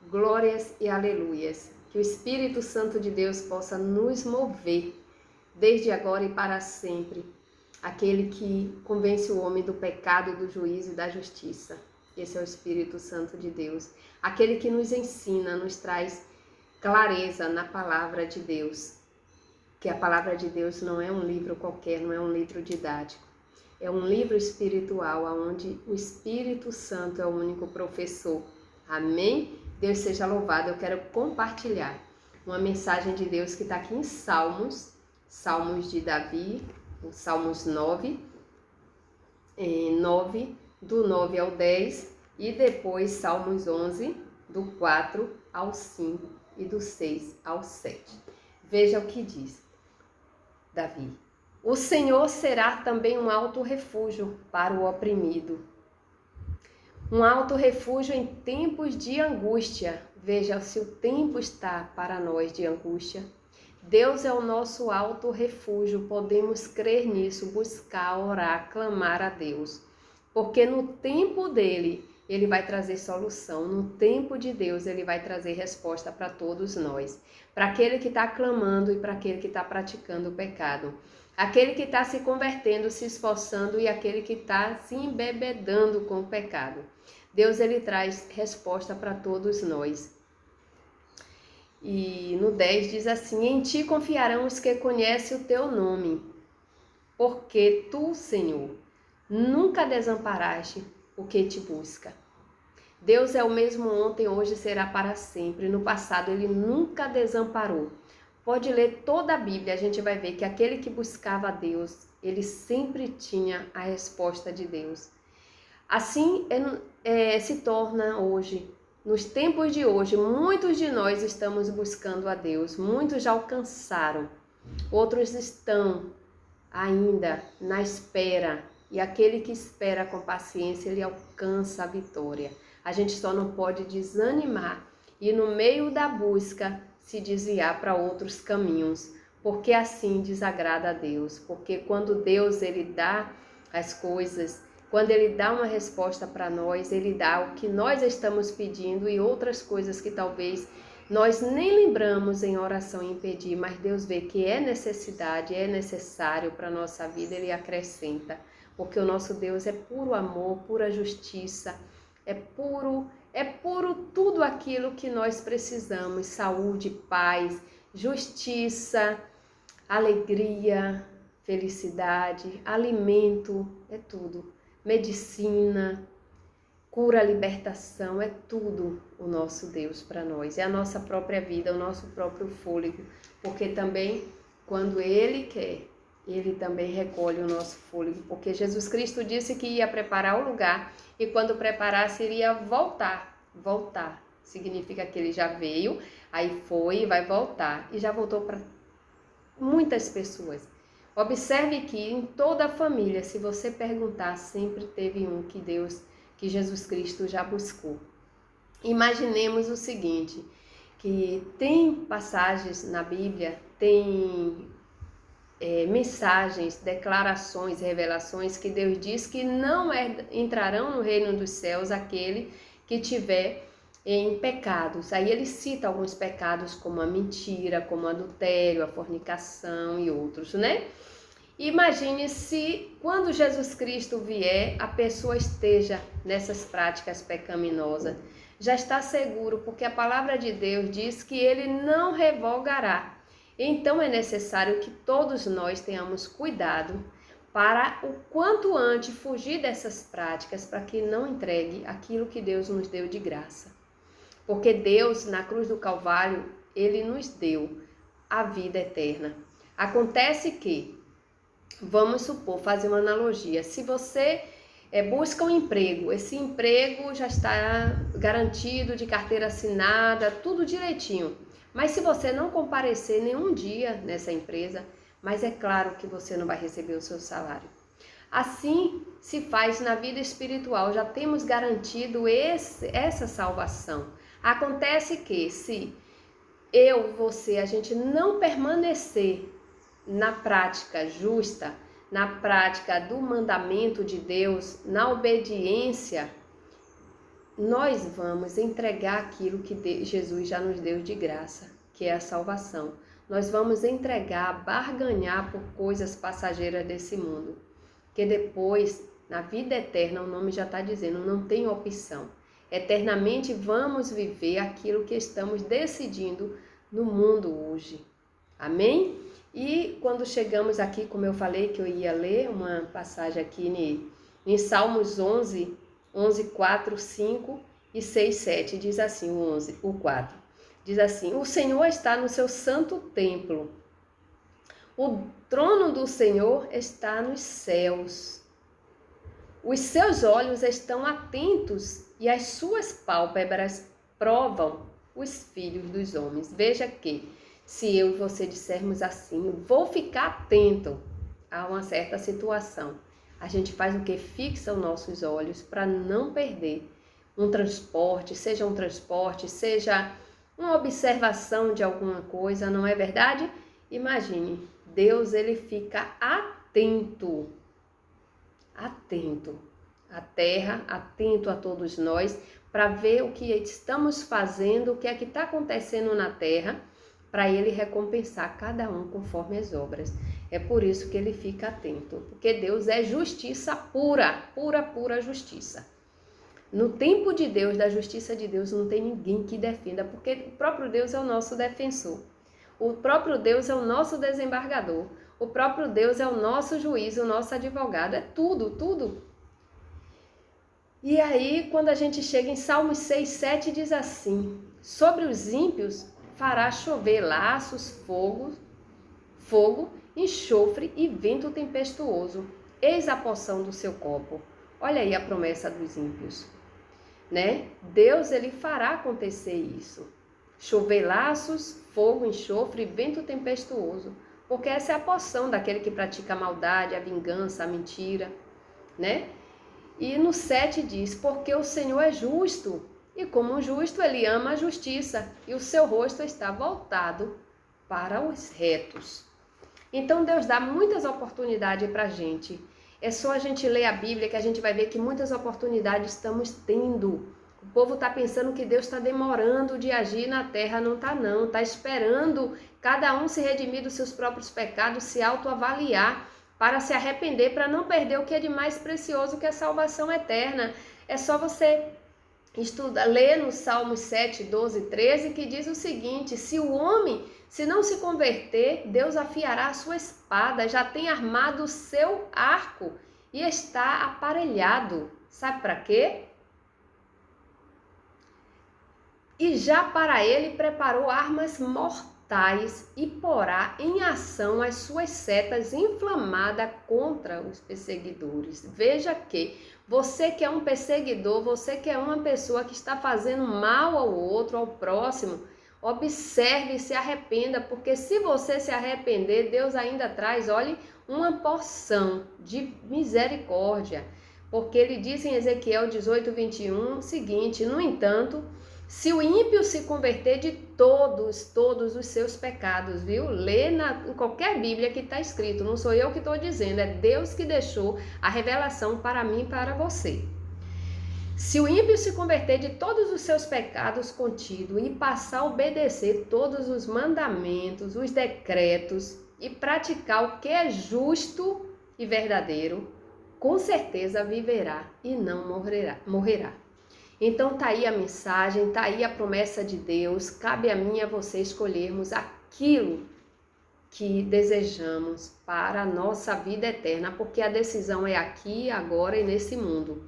Glórias e aleluias. Que o Espírito Santo de Deus possa nos mover, desde agora e para sempre. Aquele que convence o homem do pecado, do juízo e da justiça. Esse é o Espírito Santo de Deus. Aquele que nos ensina, nos traz clareza na palavra de Deus. Que a palavra de Deus não é um livro qualquer, não é um livro didático. É um livro espiritual, onde o Espírito Santo é o único professor. Amém? Deus seja louvado. Eu quero compartilhar uma mensagem de Deus que está aqui em Salmos, Salmos de Davi, o Salmos 9, do 9 ao 10, e depois Salmos 11, do 4 ao 5 e do 6 ao 7. Veja o que diz Davi. O Senhor será também um alto refúgio para o oprimido. Um alto refúgio em tempos de angústia. Veja se o tempo está para nós de angústia. Deus é o nosso alto refúgio. Podemos crer nisso, buscar, orar, clamar a Deus. Porque no tempo dele, ele vai trazer solução. No tempo de Deus, ele vai trazer resposta para todos nós. Para aquele que está clamando e para aquele que está praticando o pecado. Aquele que está se convertendo, se esforçando e aquele que está se embebedando com o pecado. Deus, ele traz resposta para todos nós. E no 10 diz assim: em ti confiarão os que conhecem o teu nome, porque tu, Senhor, nunca desamparaste o que te busca. Deus é o mesmo ontem, hoje e será para sempre. No passado ele nunca desamparou. Pode ler toda a Bíblia, a gente vai ver que aquele que buscava a Deus, ele sempre tinha a resposta de Deus. Assim se torna hoje, nos tempos de hoje, muitos de nós estamos buscando a Deus, muitos já alcançaram, outros estão ainda na espera, e aquele que espera com paciência, ele alcança a vitória. A gente só não pode desanimar e no meio da busca se desviar para outros caminhos, porque assim desagrada a Deus, porque quando Deus ele dá as coisas, quando ele dá uma resposta para nós, ele dá o que nós estamos pedindo e outras coisas que talvez nós nem lembramos em oração em pedir, mas Deus vê que é necessidade, é necessário para a nossa vida, ele acrescenta, porque o nosso Deus é puro amor, pura justiça, é puro tudo aquilo que nós precisamos, saúde, paz, justiça, alegria, felicidade, alimento, é tudo. Medicina, cura, libertação, é tudo o nosso Deus para nós. É a nossa própria vida, o nosso próprio fôlego. Porque também, quando Ele quer, Ele também recolhe o nosso fôlego. Porque Jesus Cristo disse que ia preparar o lugar e quando preparasse, iria voltar. Voltar significa que Ele já veio, aí foi e vai voltar. E já voltou para muitas pessoas. Observe que em toda a família, se você perguntar, sempre teve um que Jesus Cristo já buscou. Imaginemos o seguinte, que tem passagens na Bíblia, tem mensagens, declarações, revelações que Deus diz que não entrarão no reino dos céus aquele que tiver em pecados. Aí ele cita alguns pecados como a mentira, como o adultério, a fornicação e outros, né? Imagine se quando Jesus Cristo vier, a pessoa esteja nessas práticas pecaminosas. Já está seguro, porque a palavra de Deus diz que ele não revogará. Então é necessário que todos nós tenhamos cuidado para o quanto antes fugir dessas práticas, para que não entregue aquilo que Deus nos deu de graça. Porque Deus, na cruz do Calvário, ele nos deu a vida eterna. Acontece que, vamos supor, fazer uma analogia, se você busca um emprego, esse emprego já está garantido, de carteira assinada, tudo direitinho. Mas se você não comparecer nenhum dia nessa empresa, mas é claro que você não vai receber o seu salário. Assim se faz na vida espiritual, já temos garantido essa salvação. Acontece que se você, a gente não permanecer na prática justa, na prática do mandamento de Deus, na obediência, nós vamos entregar aquilo que Jesus já nos deu de graça, que é a salvação. Nós vamos entregar, barganhar por coisas passageiras desse mundo. Que depois, na vida eterna, o nome já está dizendo, não tem opção. Eternamente vamos viver aquilo que estamos decidindo no mundo hoje. Amém? E quando chegamos aqui, como eu falei que eu ia ler uma passagem aqui em Salmos 11, 4, 5 e 6, 7, diz assim, o 4. Diz assim, o Senhor está no seu santo templo. O trono do Senhor está nos céus. Os seus olhos estão atentos e as suas pálpebras provam os filhos dos homens. Veja que, se eu e você dissermos assim, vou ficar atento a uma certa situação, a gente faz o que? Fixa os nossos olhos para não perder um transporte, seja uma observação de alguma coisa, não é verdade? Imagine, Deus ele fica atento à terra, atento a todos nós, para ver o que estamos fazendo, o que é que está acontecendo na terra, para ele recompensar cada um conforme as obras. É por isso que ele fica atento, porque Deus é justiça pura, pura justiça. No tempo de Deus, da justiça de Deus, não tem ninguém que defenda, porque o próprio Deus é o nosso defensor. O próprio Deus é o nosso desembargador. O próprio Deus é o nosso juiz, o nosso advogado. É tudo. E aí, quando a gente chega em Salmos 6, 7, diz assim, sobre os ímpios fará chover laços, fogo, enxofre e vento tempestuoso. Eis a porção do seu copo. Olha aí a promessa dos ímpios, né? Deus, ele fará acontecer isso. Chover laços, fogo, enxofre e vento tempestuoso. Porque essa é a porção daquele que pratica a maldade, a vingança, a mentira, né? E no 7 diz, porque o Senhor é justo, e como um justo ele ama a justiça, e o seu rosto está voltado para os retos. Então Deus dá muitas oportunidades para a gente. É só a gente ler a Bíblia que a gente vai ver que muitas oportunidades estamos tendo. O povo está pensando que Deus está demorando de agir na terra, não está não. Está esperando cada um se redimir dos seus próprios pecados, se autoavaliar, para se arrepender, para não perder o que é de mais precioso, que é a salvação eterna. É só você ler no Salmos 7, 12, 13, que diz o seguinte, se o homem, se não se converter, Deus afiará a sua espada, já tem armado o seu arco e está aparelhado. Sabe para quê? E já para ele preparou armas mortais e porá em ação as suas setas inflamadas contra os perseguidores. Veja que você que é um perseguidor, você que é uma pessoa que está fazendo mal ao outro, ao próximo, observe e se arrependa, porque se você se arrepender, Deus ainda traz, olhe, uma porção de misericórdia. Porque ele diz em Ezequiel 18, 21 o seguinte, no entanto, se o ímpio se converter de todos os seus pecados, viu? Lê em qualquer Bíblia que está escrito, não sou eu que estou dizendo, é Deus que deixou a revelação para mim e para você. Se o ímpio se converter de todos os seus pecados contidos e passar a obedecer todos os mandamentos, os decretos e praticar o que é justo e verdadeiro, com certeza viverá e não morrerá. Então tá aí a mensagem, tá aí a promessa de Deus, cabe a mim e a você escolhermos aquilo que desejamos para a nossa vida eterna, porque a decisão é aqui, agora e nesse mundo.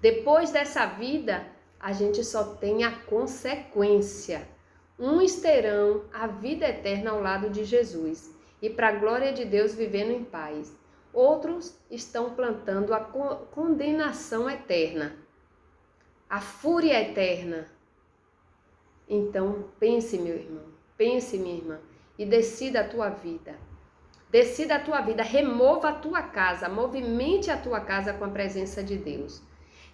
Depois dessa vida, a gente só tem a consequência. Uns terão a vida eterna ao lado de Jesus e para a glória de Deus vivendo em paz. Outros estão plantando a condenação eterna, a fúria eterna. Então, pense, meu irmão, pense, minha irmã, e decida a tua vida. Decida a tua vida, remova a tua casa, movimente a tua casa com a presença de Deus.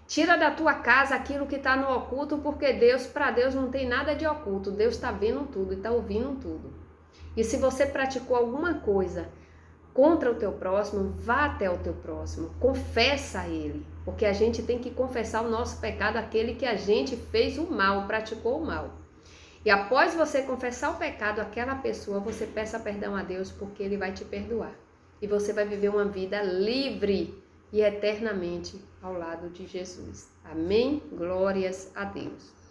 Tira da tua casa aquilo que está no oculto, porque para Deus não tem nada de oculto. Deus está vendo tudo e está ouvindo tudo. E se você praticou alguma coisa contra o teu próximo, vá até o teu próximo, confessa a ele, porque a gente tem que confessar o nosso pecado, aquele que a gente fez o mal, praticou o mal. E após você confessar o pecado àquela pessoa, você peça perdão a Deus, porque Ele vai te perdoar. E você vai viver uma vida livre e eternamente ao lado de Jesus. Amém? Glórias a Deus.